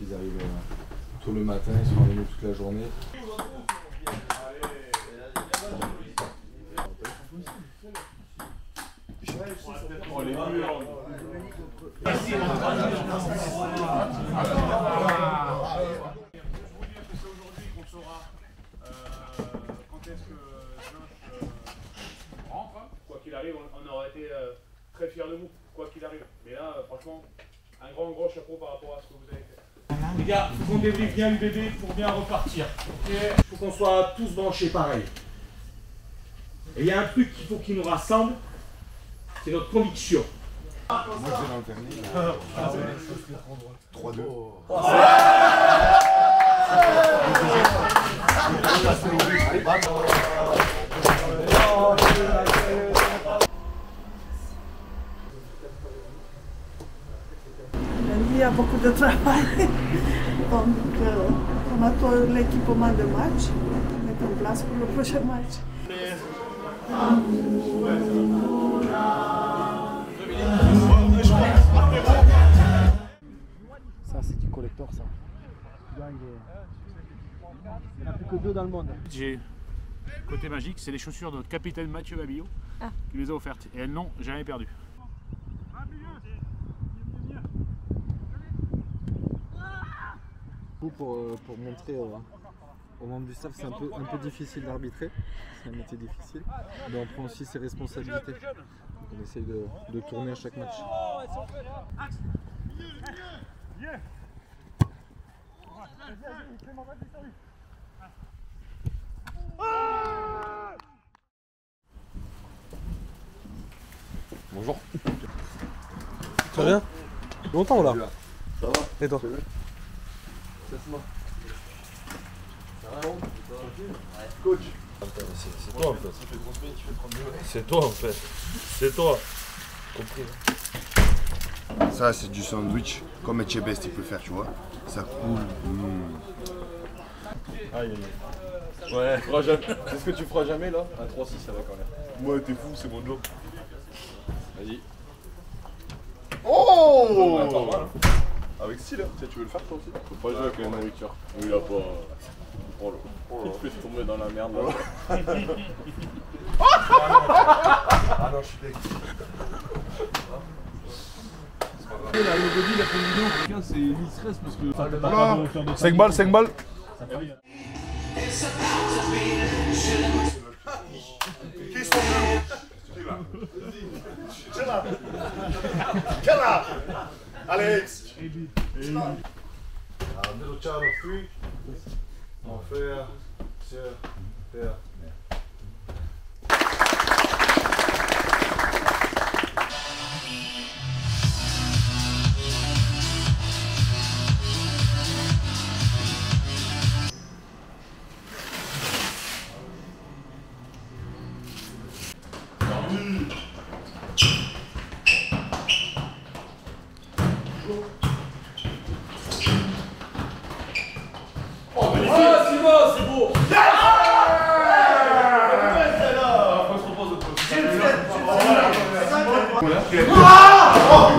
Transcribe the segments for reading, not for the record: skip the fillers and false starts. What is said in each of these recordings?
qu'ils arrivent tôt le matin, ils sont avec nous toute la journée. Quoi qu'il arrive, on aurait été très fiers de vous, quoi qu'il arrive. Mais là, franchement, un gros chapeau par rapport à ce que vous avez fait. Les gars, il faut qu'on débriefe bien l'UBB pour bien repartir. Il faut qu'on soit tous branchés pareil. Et il y a un truc qu'il faut qui nous rassemble, c'est notre conviction. Moi je vais dans le vernis. 3-2. Il y a beaucoup de travail. Donc, on attend l'équipement de match, mettre en place pour le prochain match. Ça, c'est du collector, ça. Là, il n'y en a plus que 2 dans le monde. J'ai côté magique, c'est les chaussures de notre capitaine Mathieu Babillot qui les a offertes. Et elles n'ont jamais perdu. Pour montrer aux membres du staff, c'est un peu difficile d'arbitrer, c'est un métier difficile, mais on prend aussi ses responsabilités. On essaye de tourner à chaque match. Bonjour. Très bien. Longtemps là. Ça va? Et toi? Laisse-moi. Coach. C'est toi en fait. C'est toi en fait. C'est toi. Compris. Ça c'est du sandwich comme Etchebest il peut faire, tu vois. Ça coule. Aïe aïe aïe. Ouais. C'est ce que tu feras jamais là? Un 3-6 avec en l'air. Moi t'es fou, c'est mon job. Vas-y. Oh! Ouais, pas mal, hein. Avec style, hein. Tu veux le faire toi aussi? Faut pas jouer avec la nourriture. Il a pas. Oh là. Il te fait tomber dans la merde là. Ah non, je suis deg. La nobody, il a fait une vidéo, quelqu'un c'est l'e-stress parce que ça peut pas de hauteur de 5 balles, 5 balles. Alex! Little child of 3. Mon frère, sœur, père.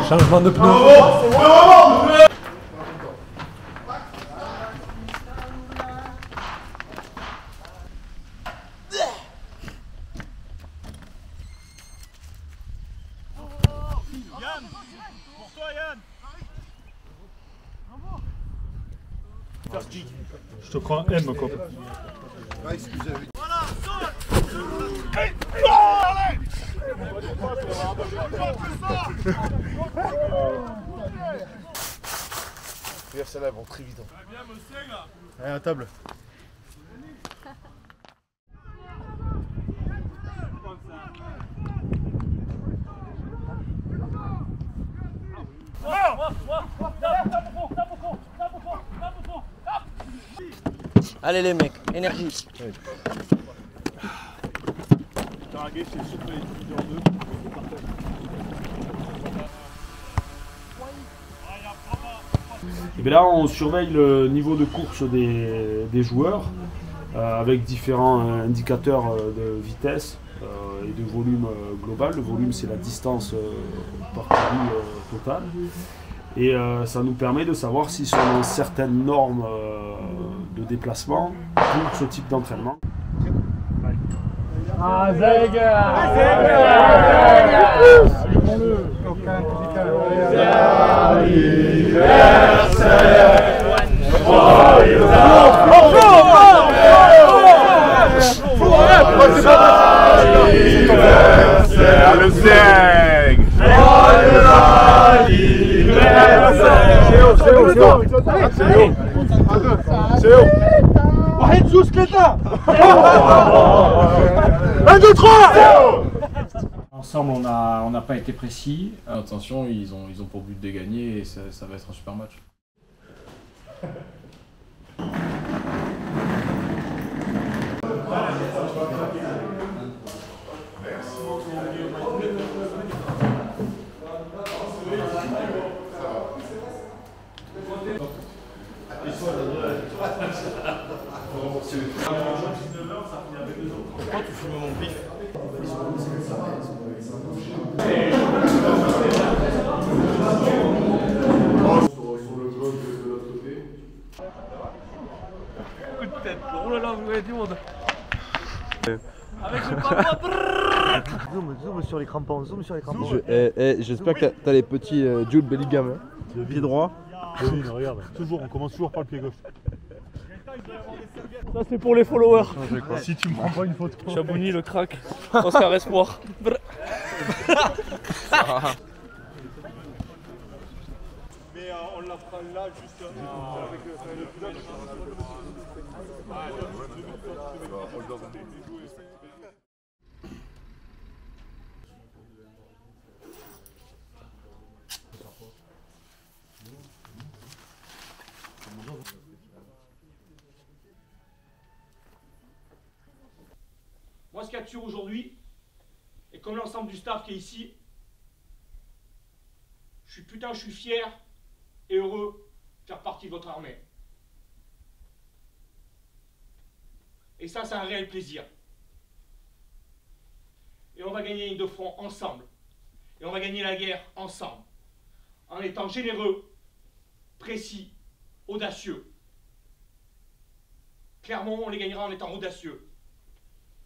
Changement de pneu. Yann, pour toi Yann. Je te crois un M, quoi. Ouais, excusez-moi. Regarde, celles-là, elles vont très vite. Allez, à table. Allez les mecs, énergie. Et bien là, on surveille le niveau de course des joueurs avec différents indicateurs de vitesse et de volume global. Le volume, c'est la distance parcourue totale. Et ça nous permet de savoir s'ils sont dans certaines normes de déplacement pour ce type d'entraînement. Ensemble, on n'a pas été précis. Attention, ils ont pour but de gagner et ça va être un super match. Pourquoi tu fumes mon pif? Coup de tête. Oh là là, vous voyez du monde. Avec le bras. Zoom sur les crampons, zoom sur les crampons. J'espère que t'as les petits Jude Bellingham. Hein. Le pied droit. Oui, mais regarde, on commence toujours par le pied gauche. Ça c'est pour les followers. Si tu me prends pas une photo. Chabouni le crack. Oscar Espoir. Mais on la fera là juste avec le pilote. Moi, ce qu'il y a de sûr aujourd'hui, et comme l'ensemble du staff qui est ici, je suis fier et heureux de faire partie de votre armée. Et ça, c'est un réel plaisir. Et on va gagner une de front ensemble. Et on va gagner la guerre ensemble. En étant généreux, précis, audacieux. Clairement, on les gagnera en étant audacieux.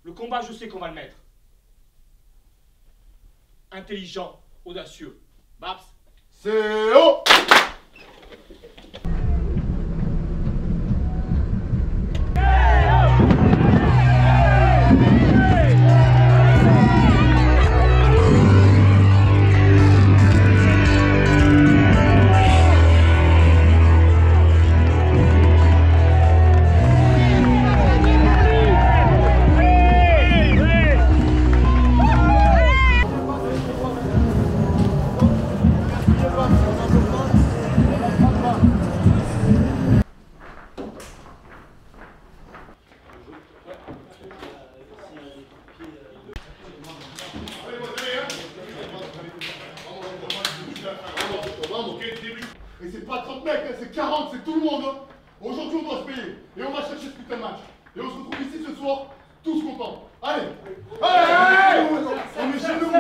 Le combat, je sais qu'on va le mettre. Intelligent, audacieux. Babs. C'est haut. Et c'est pas 30 mecs, hein, c'est 40, c'est tout le monde. Hein. Aujourd'hui, on doit se payer. Et on va chercher ce putain de match. Et on se retrouve ici ce soir, tous contents. Allez. Allez. On est chez nous.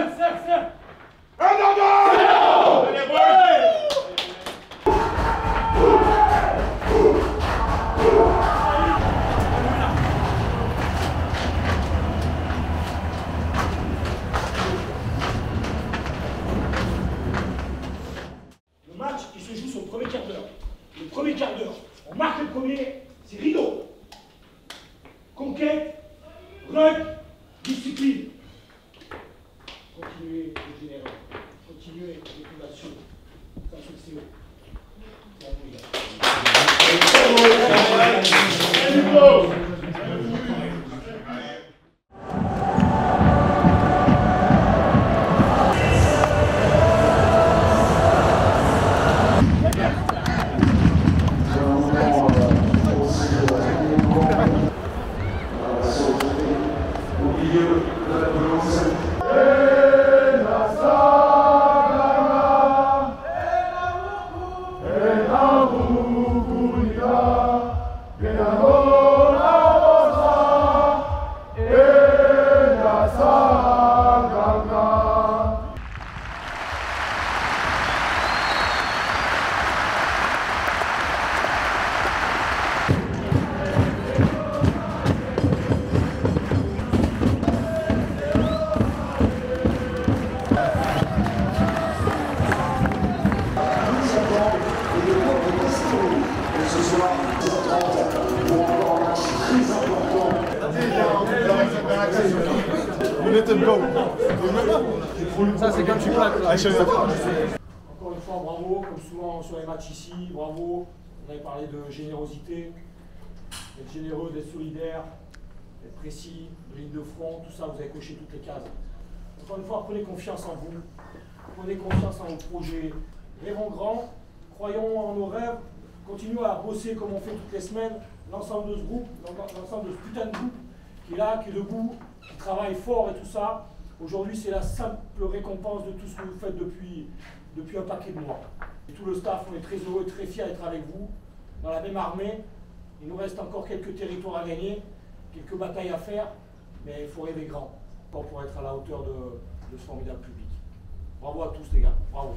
Le match, il se joue sur le premier quart d'heure. Le premier quart d'heure, on marque le premier, c'est rideau. Conquête, rug, discipline. Continuez les généraux. Continuez les fondations. Ça, c'est haut. C'est à vous, les gars. Venga, let him go. Ça, c'est quand tu plaques. I show you. Encore une fois, bravo, comme souvent sur les matchs ici, bravo. On avait parlé de générosité, d'être généreux, d'être solidaire, d'être précis, de ligne de front, tout ça, vous avez coché toutes les cases. Encore une fois, prenez confiance en vous, prenez confiance en vos projets, rêvons grand, croyons en nos rêves, continuons à bosser comme on fait toutes les semaines, l'ensemble de ce groupe, l'ensemble de ce putain de groupe qui est là, qui est debout, qui travaille fort et tout ça. Aujourd'hui, c'est la simple récompense de tout ce que vous faites depuis un paquet de mois. Et tout le staff, on est très heureux et très fiers d'être avec vous, dans la même armée. Il nous reste encore quelques territoires à gagner, quelques batailles à faire, mais il faut rêver grand pour être à la hauteur de ce formidable public. Bravo à tous les gars, bravo.